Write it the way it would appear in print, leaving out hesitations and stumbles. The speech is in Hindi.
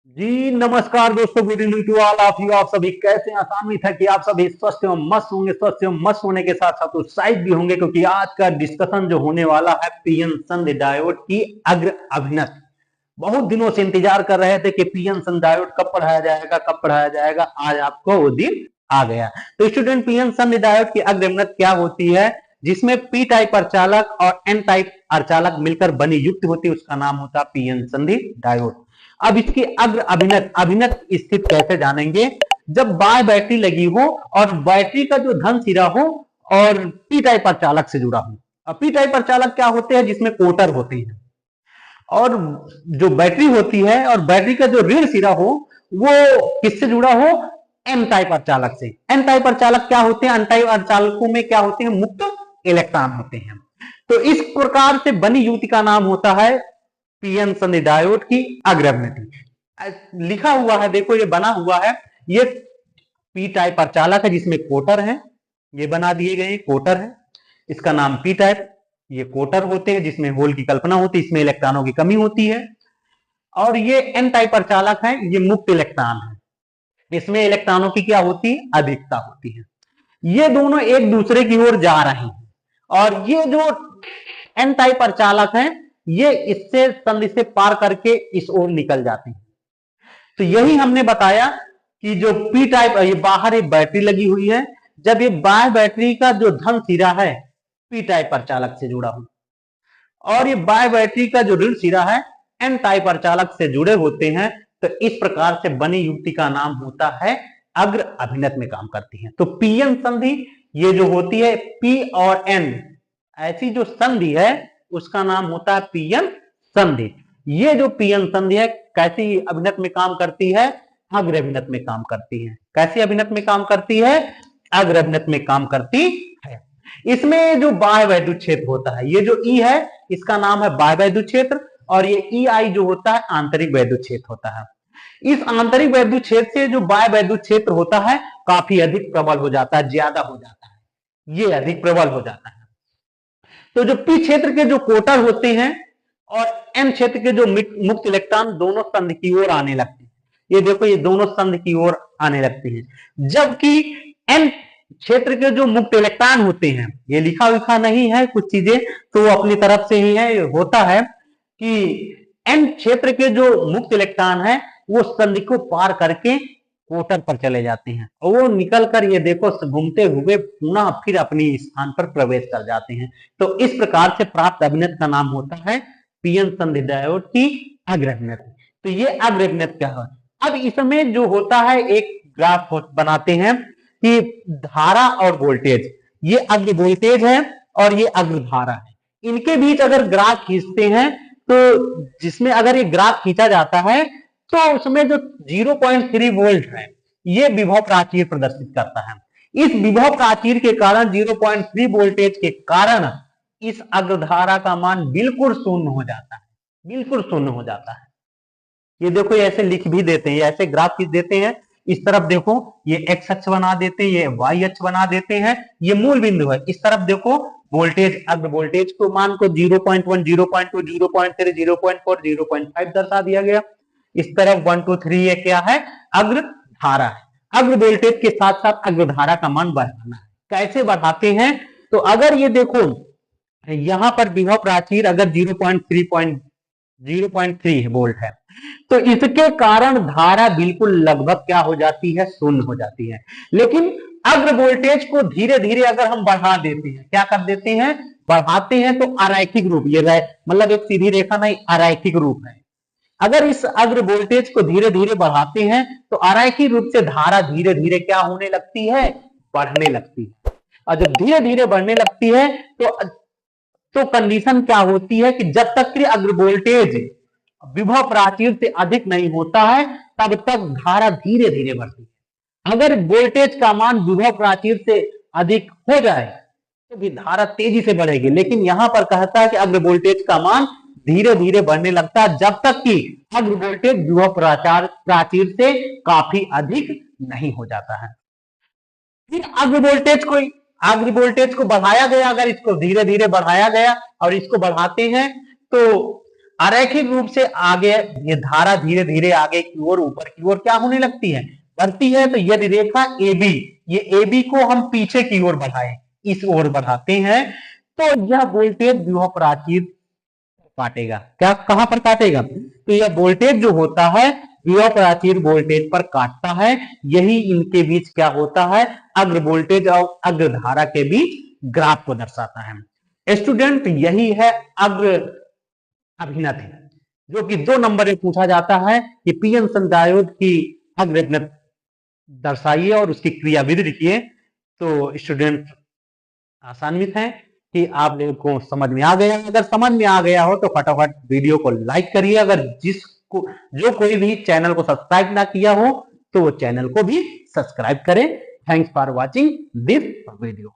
जी नमस्कार दोस्तों, good evening to all of you. आप सभी कैसे हैं? आशा उम्मीद है कि आप सभी स्वस्थ एवं मस्त होंगे। स्वस्थ एवं मस्त होने के साथ साथ उत्साहित भी होंगे, क्योंकि आज का डिस्कशन जो होने वाला है पीएन संधि डायोड की अग्र अभिनत। बहुत दिनों से इंतजार कर रहे थे कि पीएन संधि डायोड कब पढ़ाया जाएगा, कब पढ़ाया जाएगा। आज आपको वो दिन आ गया। तो स्टूडेंट, पीएन संधि डायोड की अग्र अभिनत क्या होती है? जिसमें पी टाइप अर्चालक और एन टाइप अर्चालक मिलकर बनी युक्त होती है, उसका नाम होता है पीएन संधि डायोड। अब इसकी अग्र अभिनत अभिनत स्थिति कैसे जानेंगे? जब बाय बैटरी लगी हो और बैटरी का जो धन सिरा हो और पी टाइप अर्चालक से जुड़ा हो। अब पी टाइप अर्चालक क्या होते हैं? जिसमें कोटर होते हैं, और जो बैटरी होती है और बैटरी का जो ऋण सिरा हो वो किससे जुड़ा हो? एन टाइप अर्चालक से। एन टाइप अर्चालक क्या होते हैं? एन टाइप अर्चालकों में क्या होते हैं? मुक्त इलेक्ट्रॉन होते हैं। तो इस प्रकार से बनी युक्ति का नाम होता है पीएन संधि डायोड की अग्र अभिनति। लिखा हुआ है, देखो ये बना हुआ है, ये पी टाइप अर्चालक है जिसमें कोटर है, ये बना दिए गए कोटर है, इसका नाम पी टाइप। ये कोटर होते हैं जिसमें होल की कल्पना होती है, इसमें इलेक्ट्रॉनों की कमी होती है। और ये एन टाइप अर्चालक है, ये मुक्त इलेक्ट्रॉन है, इसमें इलेक्ट्रॉनों की क्या होती है? अधिकता होती है। ये दोनों एक दूसरे की ओर जा रहे हैं, और ये जो एन टाइप अर्चालक है ये इससे संधि से पार करके इस ओर निकल जाते हैं। तो यही हमने बताया कि जो पी टाइप, ये बाहर एक बैटरी लगी हुई है, जब ये बाह्य बैटरी का जो धन सिरा है पी टाइप अर्चालक से जुड़ा हो और ये बाह्य बैटरी का जो ऋण सिरा है एन टाइप अर्चालक से जुड़े होते हैं, तो इस प्रकार से बनी युक्ति का नाम होता है अग्र अभिनत में काम करती है। तो पीएन संधि ये जो होती है पी और एन ऐसी जो संधि है उसका नाम होता है पीएन संधि। ये जो पीएन संधि है कैसी अभिनत में काम करती है? अग्र अभिनत में काम करती है। कैसी अभिनत में काम करती है? अग्र अभिनत में काम करती है। इसमें जो बाह्य वैद्युत क्षेत्र होता है, ये जो ई है इसका नाम है बाह्य वैद्युत क्षेत्र, और ये ई आई जो होता है आंतरिक वैद्युत क्षेत्र होता है। इस आंतरिक वैद्युत क्षेत्र से जो बाह्य वैद्युत क्षेत्र होता है काफी अधिक प्रबल हो जाता है, ज्यादा हो जाता है, ये अधिक प्रबल हो जाता है। तो जो पी क्षेत्र के जो कोटर होते हैं और एन क्षेत्र के जो मुक्त इलेक्ट्रॉन दोनों संधि की ओर आने लगते हैं। ये देखो, ये दोनों संधि की ओर आने लगते हैं। जबकि एन क्षेत्र के जो मुक्त इलेक्ट्रॉन होते हैं, ये लिखा विखा नहीं है, कुछ चीजें तो अपनी तरफ से ही है। होता है कि एन क्षेत्र के जो मुक्त इलेक्ट्रॉन है वो संधि को पार करके कोटर पर चले जाते हैं, और वो निकल कर ये देखो घूमते हुए पुनः फिर अपनी स्थान पर प्रवेश कर जाते हैं। तो इस प्रकार से प्राप्त अभिनत का नाम होता है पीएन संधि डायोड की अग्र अभिनत। तो ये अग्र अभिनत क्या है? अब इसमें जो होता है एक ग्राफ बनाते हैं कि धारा और वोल्टेज, ये अग्र वोल्टेज है और ये अग्र धारा है, इनके बीच अगर ग्राफ खींचते हैं तो जिसमें अगर ये ग्राफ खींचा जाता है तो उसमें जो 0.3 वोल्ट है ये विभव प्राचीर प्रदर्शित करता है। इस विभव प्राचीर के कारण 0.3 वोल्टेज के कारण इस अग्रधारा का मान बिल्कुल शून्य हो जाता है, बिल्कुल शून्य हो जाता है। ये देखो, ये ऐसे लिख भी देते हैं, ऐसे ग्राफ खींच देते हैं। इस तरफ देखो ये एक्स अक्ष बना देते हैं, ये वाई अक्ष बना देते हैं, ये मूल बिंदु है। इस तरफ देखो वोल्टेज, अग्र वोल्टेज को मान को 0.1 0.2 0.3 0.4 0.5 दर्शा दिया गया। इस तरफ 1 2 3 ये क्या है? अग्र धारा है। अग्र वोल्टेज के साथ साथ अग्र धारा का मान बढ़ाना है। कैसे बढ़ाते हैं? तो अगर ये देखो यहां पर विभव प्राचीर अगर 0.3 वोल्ट है तो इसके कारण धारा बिल्कुल लगभग क्या हो जाती है? शून्य हो जाती है। लेकिन अग्र वोल्टेज को धीरे धीरे अगर हम बढ़ा देते हैं, क्या कर देते हैं? बढ़ाते हैं तो अरैखिक रूप, ये मतलब एक सीधी रेखा नहीं, अरैखिक रूप है। अगर इस अग्र वोल्टेज को धीरे धीरे बढ़ाते हैं तो अरैखिक रूप से धारा धीरे धीरे क्या होने लगती है? बढ़ने लगती है। और जब धीरे धीरे बढ़ने लगती है तो कंडीशन क्या होती है कि जब तक कि अग्र वोल्टेज विभव प्राचीर से अधिक नहीं होता है तब तक धारा धीरे धीरे बढ़ती है। अगर वोल्टेज का मान विभव प्राचीर से अधिक हो जाए तो भी धारा तेजी से बढ़ेगी, लेकिन यहां पर कहता है कि अग्र वोल्टेज का मान धीरे धीरे बढ़ने लगता है जब तक कि अग्र वोल्टेज विभव प्राचीर से काफी अधिक नहीं हो जाता है। फिर अग्र वोल्टेज को बढ़ाया गया, अगर इसको धीरे धीरे बढ़ाया गया और इसको बढ़ाते हैं तो अरैखिक रूप से आगे ये धारा धीरे धीरे आगे की ओर ऊपर की ओर क्या होने लगती है, बढ़ती है। तो यदि रेखा AB, ये AB को हम पीछे की ओर बढ़ाएं, इस ओर बढ़ाते हैं, तो यह वोल्टेज व्यूह प्राचीर काटेगा। क्या कहां पर काटेगा, तो यह वोल्टेज जो होता है व्यूह प्राचीर वोल्टेज पर काटता है। यही इनके बीच क्या होता है, अग्र वोल्टेज और अग्र धारा के बीच ग्राफ को दर्शाता है। स्टूडेंट यही है अग्र अभिनत है, जो कि 2 नंबर में पूछा जाता है कि पीएन सन डायोड की अग्र अभिनत दर्शाइए और उसकी क्रियाविधि लिखिए। तो स्टूडेंट आसान्वित है कि आप लोगों को समझ में आ गया। अगर समझ में आ गया हो तो फटाफट वीडियो को लाइक करिए। अगर जिसको जो कोई भी चैनल को सब्सक्राइब ना किया हो तो वो चैनल को भी सब्सक्राइब करें। Thanks for watching this video.